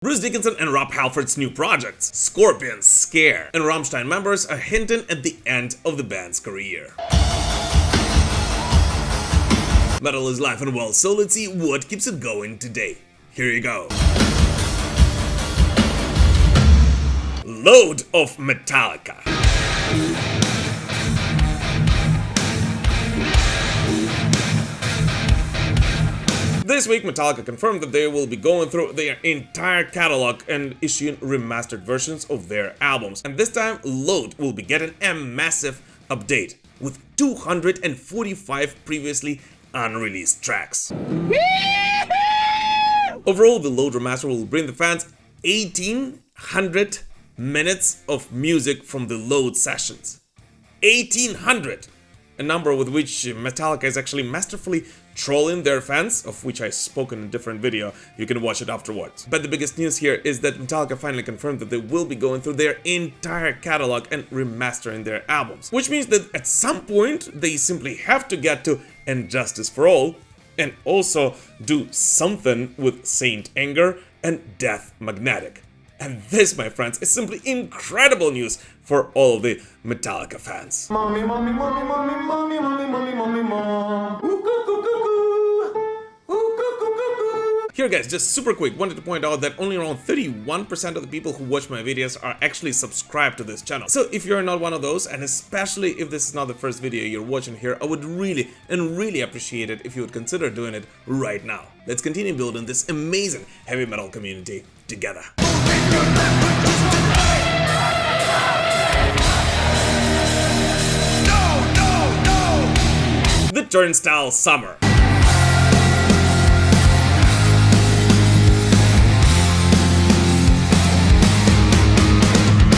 Bruce Dickinson and Rob Halford's new projects, Scorpions, Scare, and Rammstein members are hinting at the end of the band's career. Metal is life and well, so let's see what keeps it going today. Here you go. Load of Metallica. This week, Metallica confirmed that they will be going through their entire catalog and issuing remastered versions of their albums. And this time, Load will be getting a massive update with 245 previously unreleased tracks. Overall, the Load remaster will bring the fans 1,800 minutes of music from the Load sessions. 1,800! A number with which Metallica is actually masterfully trolling their fans, of which I've spoken in a different video, you can watch it afterwards. But the biggest news here is that Metallica finally confirmed that they will be going through their entire catalog and remastering their albums. Which means that at some point they simply have to get to And Justice for All, and also do something with Saint Anger and Death Magnetic. And this, my friends, is simply incredible news for all of the Metallica fans. Mommy, mommy, mommy, mommy, mommy, mommy, mommy, mommy, mom. Ooh, coo, coo, coo, coo. Ooh, coo, coo, coo, coo. Here guys, just super quick, wanted to point out that only around 31% of the people who watch my videos are actually subscribed to this channel. So if you're not one of those, and especially if this is not the first video you're watching here, I would really appreciate it if you would consider doing it right now. Let's continue building this amazing heavy metal community together. The Turnstile Summer.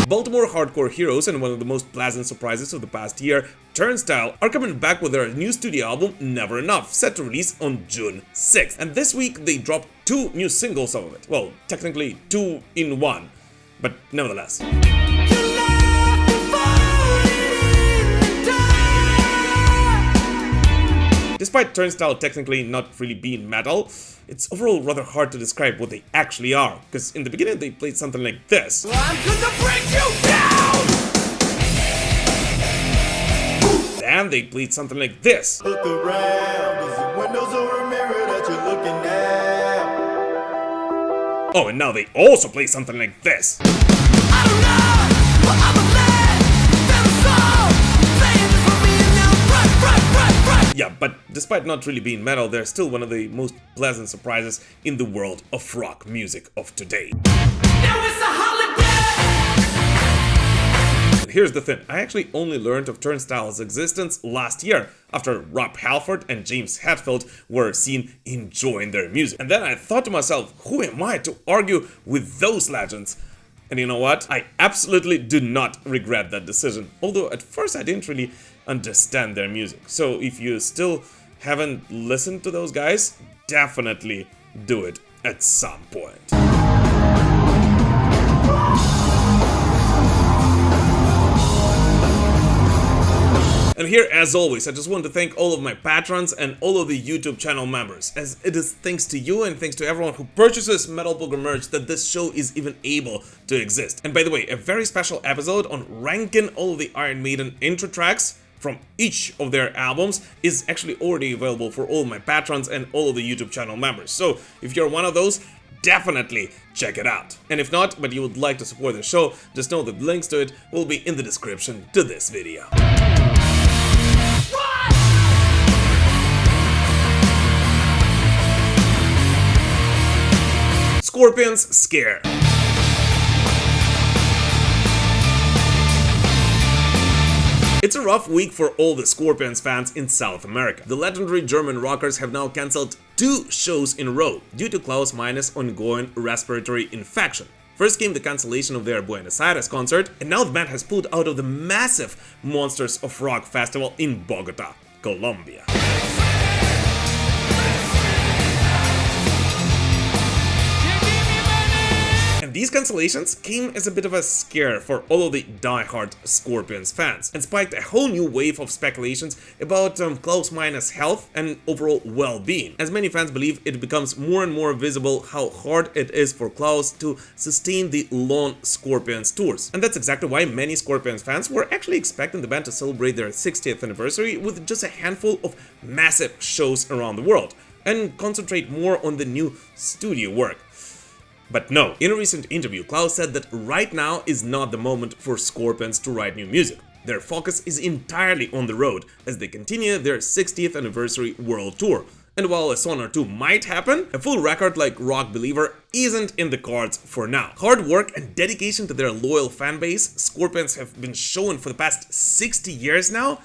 Baltimore hardcore heroes and one of the most pleasant surprises of the past year, Turnstile are coming back with their new studio album Never Enough, set to release on June 6th. And this week they dropped 2 new singles of it. Well, technically 2 in 1, but nevertheless. Despite Turnstile technically not really being metal, it's overall rather hard to describe what they actually are, because in the beginning they played something like this. I'm gonna break you down! Then they played something like this. Look around, is it windows or a mirror that you're looking at? Oh, and now they also play something like this. I don't know, but I'm a man, there's a song, saying this for me and now, right. Yeah, but despite not really being metal, they're still one of the most pleasant surprises in the world of rock music of today. Now it's a holiday! And here's the thing, I actually only learned of Turnstile's existence last year, after Rob Halford and James Hetfield were seen enjoying their music. And then I thought to myself, who am I to argue with those legends? And you know what? I absolutely do not regret that decision, although at first I didn't really understand their music. So if you still haven't listened to those guys, definitely do it at some point. And here, as always, I just want to thank all of my patrons and all of the YouTube channel members, as it is thanks to you and thanks to everyone who purchases Metal Poker merch that this show is even able to exist. And by the way, a very special episode on ranking all of the Iron Maiden intro tracks from each of their albums is actually already available for all of my patrons and all of the YouTube channel members. So if you're one of those, definitely check it out. And if not, but you would like to support the show, just know that links to it will be in the description to this video. Scorpions, Scare. It's a rough week for all the Scorpions fans in South America. The legendary German rockers have now cancelled 2 shows in a row due to Klaus Meine's ongoing respiratory infection. First came the cancellation of their Buenos Aires concert, and now the band has pulled out of the massive Monsters of Rock festival in Bogota, Colombia. And these cancellations came as a bit of a scare for all of the die-hard Scorpions fans and spiked a whole new wave of speculations about Klaus-Meiner's health and overall well-being, as many fans believe it becomes more and more visible how hard it is for Klaus to sustain the long Scorpions tours. And that's exactly why many Scorpions fans were actually expecting the band to celebrate their 60th anniversary with just a handful of massive shows around the world and concentrate more on the new studio work. But no, in a recent interview, Klaus said that right now is not the moment for Scorpions to write new music. Their focus is entirely on the road as they continue their 60th anniversary world tour. And while a song or two might happen, a full record like Rock Believer isn't in the cards for now. Hard work and dedication to their loyal fanbase Scorpions have been showing for the past 60 years now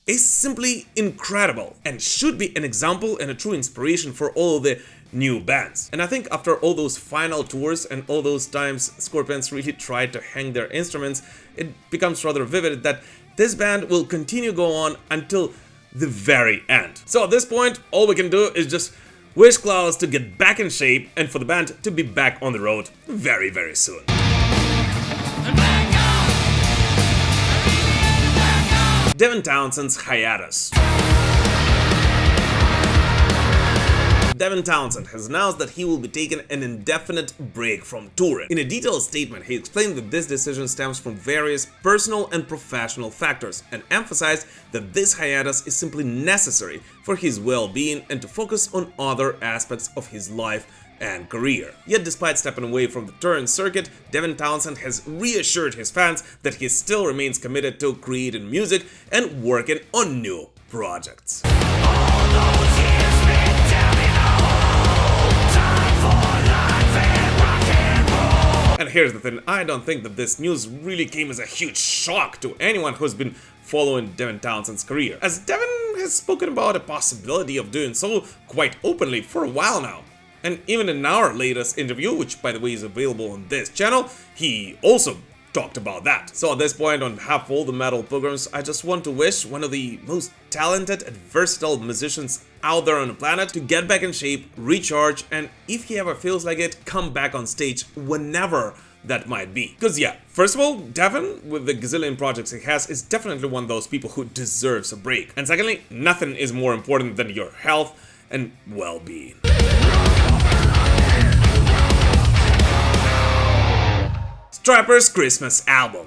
is simply incredible and should be an example and a true inspiration for all the new bands. And I think after all those final tours and all those times Scorpions really tried to hang their instruments, it becomes rather vivid that this band will continue to go on until the very end. So at this point, all we can do is just wish Klaus to get back in shape and for the band to be back on the road very, very soon. Devin Townsend's hiatus. Devin Townsend has announced that he will be taking an indefinite break from touring. In a detailed statement, he explained that this decision stems from various personal and professional factors and emphasized that this hiatus is simply necessary for his well-being and to focus on other aspects of his life and career. Yet despite stepping away from the touring circuit, Devin Townsend has reassured his fans that he still remains committed to creating music and working on new projects. And here's the thing, I don't think that this news really came as a huge shock to anyone who's been following Devin Townsend's career, as Devin has spoken about a possibility of doing so quite openly for a while now. And even in our latest interview, which by the way is available on this channel, he also talked about that. So at this point, on behalf of all the metal pilgrims, I just want to wish one of the most talented and versatile musicians out there on the planet to get back in shape, recharge, and if he ever feels like it, come back on stage whenever that might be. Because yeah, first of all, Devin, with the gazillion projects he has, is definitely one of those people who deserves a break. And secondly, nothing is more important than your health and well-being. Stryper's Christmas album.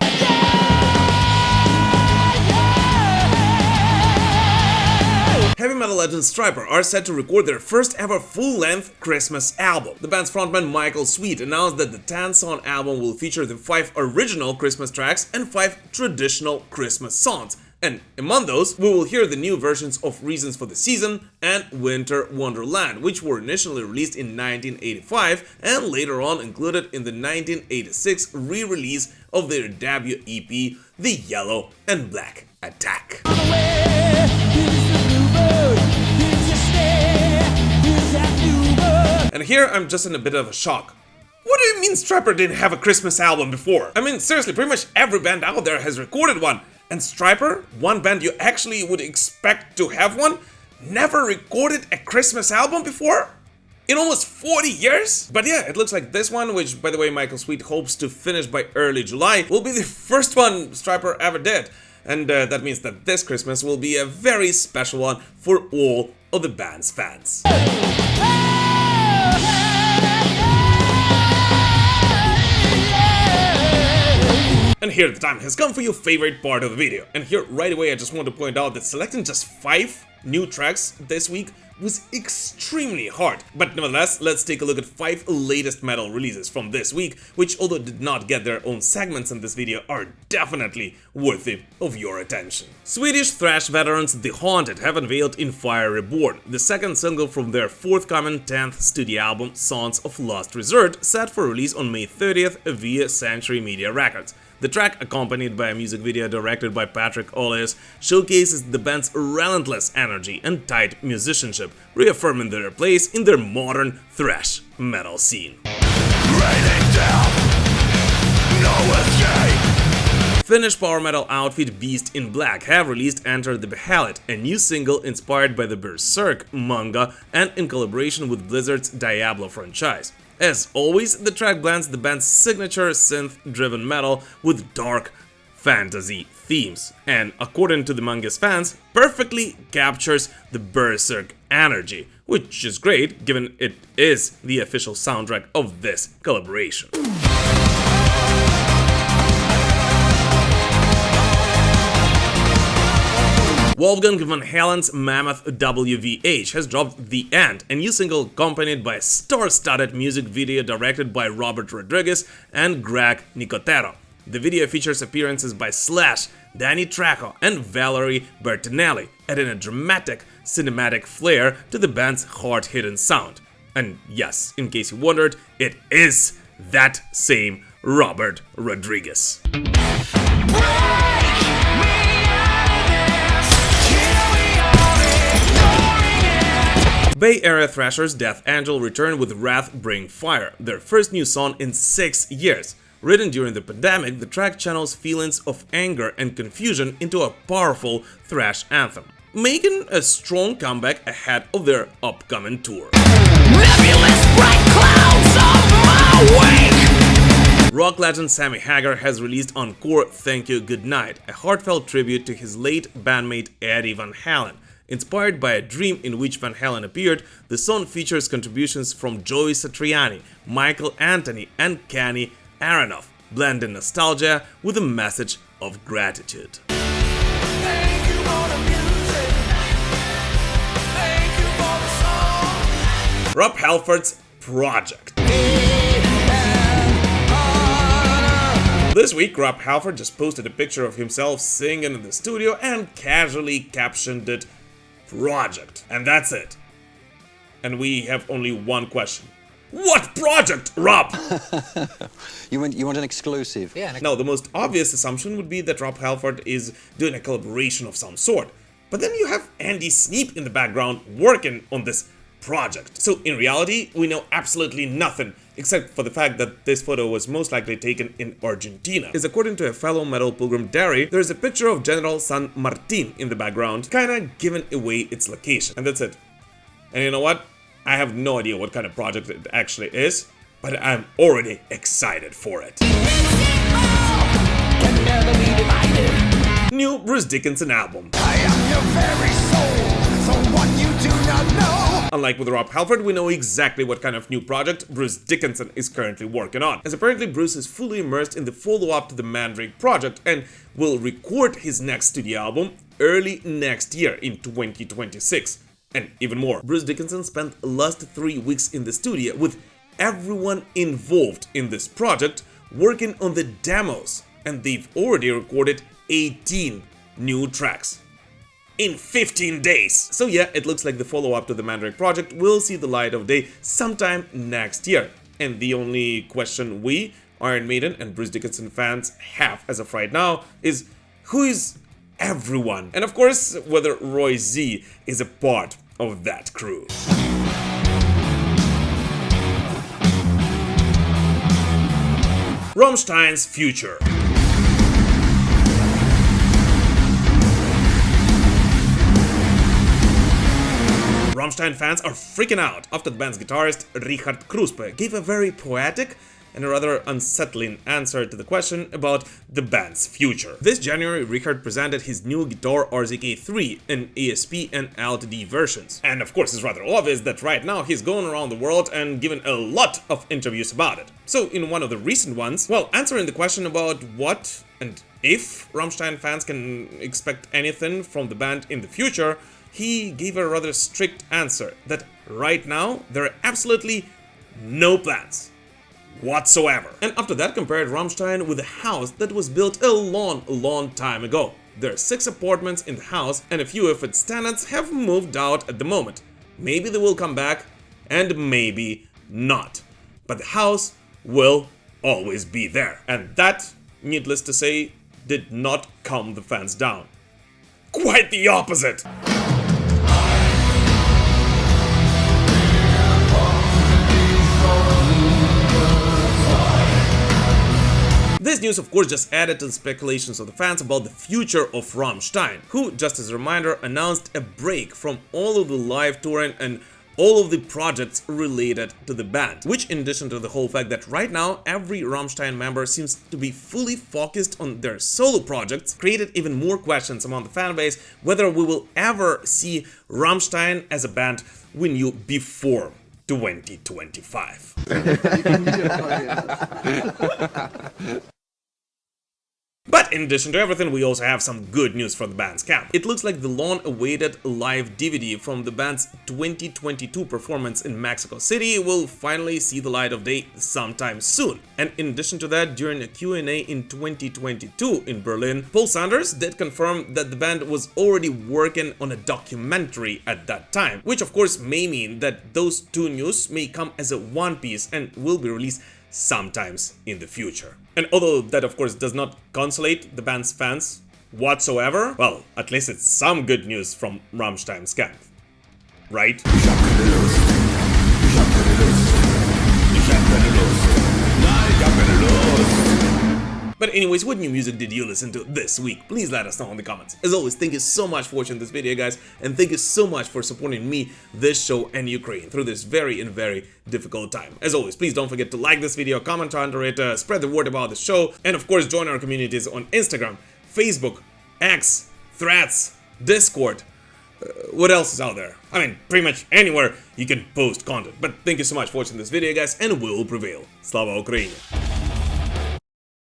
Heavy metal legends Stryper are set to record their first ever full-length Christmas album. The band's frontman Michael Sweet announced that the 10-song album will feature the 5 original Christmas tracks and 5 traditional Christmas songs. And among those, we will hear the new versions of Reasons for the Season and Winter Wonderland, which were initially released in 1985 and later on included in the 1986 re-release of their debut EP, The Yellow and Black Attack. And here I'm just in a bit of a shock. What do you mean Stryper didn't have a Christmas album before? I mean, seriously, pretty much every band out there has recorded one. And Stryper, one band you actually would expect to have one, never recorded a Christmas album before? In almost 40 years? But yeah, it looks like this one, which by the way Michael Sweet hopes to finish by early July, will be the first one Stryper ever did. And that means that this Christmas will be a very special one for all of the band's fans. And here the time has come for your favorite part of the video. And here right away I just want to point out that selecting just 5 new tracks this week was extremely hard. But nevertheless, let's take a look at 5 latest metal releases from this week, which although did not get their own segments in this video, are definitely worthy of your attention. Swedish thrash veterans The Haunted have unveiled In Fire Reborn, the second single from their forthcoming 10th studio album Sons of Last Resort, set for release on May 30th via Century Media Records. The track, accompanied by a music video directed by Patrick Ollius, showcases the band's relentless energy and tight musicianship, reaffirming their place in their modern thrash metal scene. Finnish power metal outfit Beast in Black have released Enter the Behelit, a new single inspired by the Berserk manga and in collaboration with Blizzard's Diablo franchise. As always, the track blends the band's signature synth-driven metal with dark fantasy themes, and according to the manga's fans, perfectly captures the berserk energy, which is great given it is the official soundtrack of this collaboration. Wolfgang Van Halen's Mammoth WVH has dropped The End, a new single accompanied by a star-studded music video directed by Robert Rodriguez and Greg Nicotero. The video features appearances by Slash, Danny Trejo, and Valerie Bertinelli, adding a dramatic, cinematic flair to the band's hard-hitting sound. And yes, in case you wondered, it is that same Robert Rodriguez. Bay Area thrashers Death Angel returned with Wrath Bring Fire, their first new song in 6 years. Written during the pandemic, the track channels feelings of anger and confusion into a powerful thrash anthem, making a strong comeback ahead of their upcoming tour. Nebulous bright clouds of my wake. Rock legend Sammy Hagar has released Encore Thank You Goodnight, a heartfelt tribute to his late bandmate Eddie Van Halen. Inspired by a dream in which Van Halen appeared, the song features contributions from Joey Satriani, Michael Anthony, and Kenny Aronoff, blending nostalgia with a message of gratitude. Thank you for the music. Thank you for the song. Rob Halford's Project. This week, Rob Halford just posted a picture of himself singing in the studio and casually captioned it Project. And that's it. And we have only one question. What project, Rob? You want an exclusive? Yeah. Now, the most obvious assumption would be that Rob Halford is doing a collaboration of some sort. But then you have Andy Sneap in the background working on this project. So in reality, we know absolutely nothing, except for the fact that this photo was most likely taken in Argentina. Is according to a fellow metal pilgrim Derry, there's a picture of General San Martin in the background, kinda giving away its location. And that's it. And you know what? I have no idea what kind of project it actually is, but I'm already excited for it. Can never be divided. New Bruce Dickinson album. I am your very soul, so what you do not know. Unlike with Rob Halford, we know exactly what kind of new project Bruce Dickinson is currently working on, as apparently Bruce is fully immersed in the follow-up to the Mandrake project and will record his next studio album early next year in 2026. And even more, Bruce Dickinson spent the last 3 weeks in the studio with everyone involved in this project working on the demos, and they've already recorded 18 new tracks in 15 days. So yeah, it looks like the follow-up to the Mandrake project will see the light of day sometime next year. And the only question we, Iron Maiden and Bruce Dickinson fans have as of right now is, who is everyone? And of course, whether Roy Z is a part of that crew. Rammstein's future. Rammstein fans are freaking out after the band's guitarist Richard Kruspe gave a very poetic and a rather unsettling answer to the question about the band's future. This January, Richard presented his new guitar RZK3 in ESP and LTD versions. And of course, it's rather obvious that right now he's going around the world and giving a lot of interviews about it. So in one of the recent ones, well, answering the question about what and if Rammstein fans can expect anything from the band in the future, he gave a rather strict answer that right now there are absolutely no plans whatsoever. And after that compared Rammstein with a house that was built a long time ago. There are 6 apartments in the house and a few of its tenants have moved out at the moment. Maybe they will come back and maybe not. But the house will always be there. And that, needless to say, did not calm the fans down. Quite the opposite! This news of course just added to the speculations of the fans about the future of Rammstein, who, just as a reminder, announced a break from all of the live touring and all of the projects related to the band, which in addition to the whole fact that right now every Rammstein member seems to be fully focused on their solo projects, created even more questions among the fanbase whether we will ever see Rammstein as a band we knew before 2025. But in addition to everything, we also have some good news from the band's camp. It looks like the long-awaited live DVD from the band's 2022 performance in Mexico City will finally see the light of day sometime soon. And in addition to that, during a Q&A in 2022 in Berlin, Paul Sanders did confirm that the band was already working on a documentary at that time, which of course may mean that those two news may come as a one piece and will be released sometimes in the future. And although that of course does not consolate the band's fans whatsoever, well, at least it's some good news from Rammstein's camp, right? But anyways, what new music did you listen to this week? Please let us know in the comments. As always, thank you so much for watching this video, guys, and thank you so much for supporting me, this show, and Ukraine through this very difficult time. As always, please don't forget to like this video, comment under it, spread the word about the show, and of course join our communities on Instagram, Facebook, X, Threads, Discord. What else is out there? I mean, pretty much anywhere you can post content. But thank you so much for watching this video, guys, and we will prevail. Slava Ukraini!